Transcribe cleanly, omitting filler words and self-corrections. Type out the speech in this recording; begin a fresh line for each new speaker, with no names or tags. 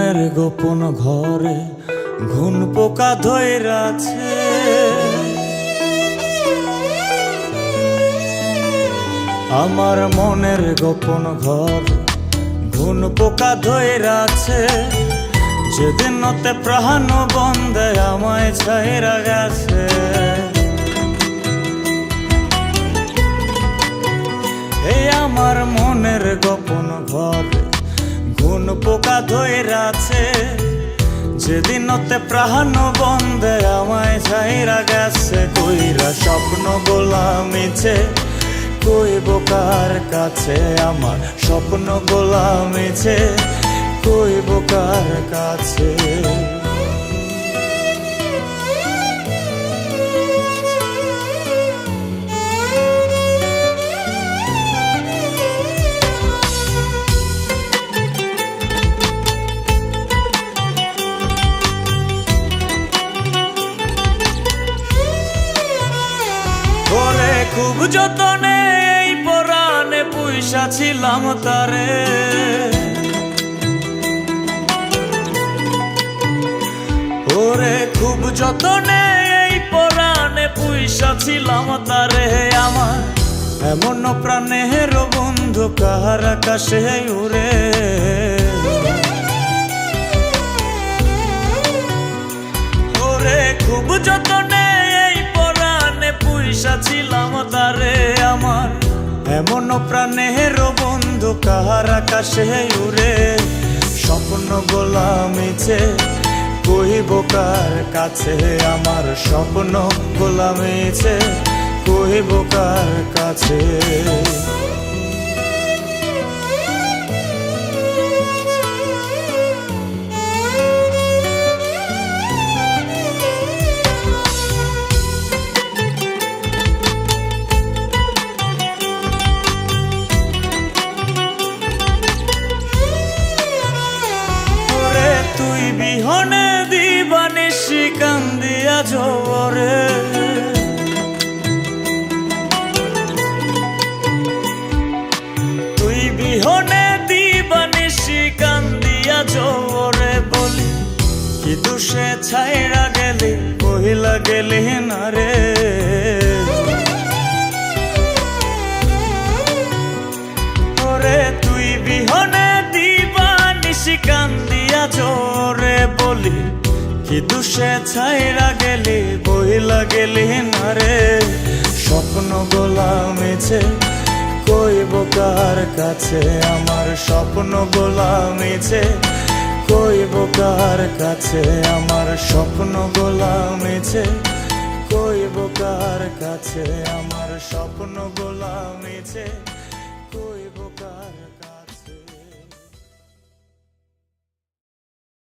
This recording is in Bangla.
মনের গোপন ঘরে ঘুন পোকা ধইরাছে। আমার মনের গোপন ঘর ঘুন পোকা ধইরাছে। যেদিন হতে প্রাণ বন্ধে আমায় ছাইরা গেছে। এই আমার মনের গোপন ঘর ঘুন পোকা ধইরাছে। যেদিন হতে প্রাণ বন্ধে আমায় ছাইরা গেছে। কইরা স্বপ্ন গোলামিছে কইব কার কাছে, আমার স্বপ্ন গোলামিছে কইব কার কাছে। ওরে খুব যতনে এই পরাণে পুইসা ছিলাম তারে। ওরে খুব যতনে এই পরাণে পুইসা ছিলাম তারে। আমার এমন প্রাণের বন্ধু কাহার আকাশে উড়ে। ওরে খুব যতনে এই পরাণে পুইসা ছিলাম তারে। আমার এমন প্রাণের বন্ধু কাহার আকাশে উড়ে। স্বপ্ন গোলামিছে কইব কার কাছে, আমার স্বপ্ন গোলামিছে কইব কার কাছে। তুই বিহনে দিবানিশি কান্দিয়া ঝরে। তুই বিহনে দিবানিশি কান্দিয়া ঝরে। বলি কি দুষে ছাইরা গেলি কহিলা গেলি না রে। ওরে তুই বিহনে দিবানিশি কান্দিয়া ঝরে। বলি কি দুষে ছাইরা গেলি বহিলা গেলি না রে। স্বপ্ন গোলামিছে কইব কার কাছে, আমার স্বপ্ন গোলামিছে কইব কার কাছে। আমার স্বপ্ন গোলামিছে কইব কার কাছে। আমার স্বপ্ন গোলামিছে কইব কার কাছে।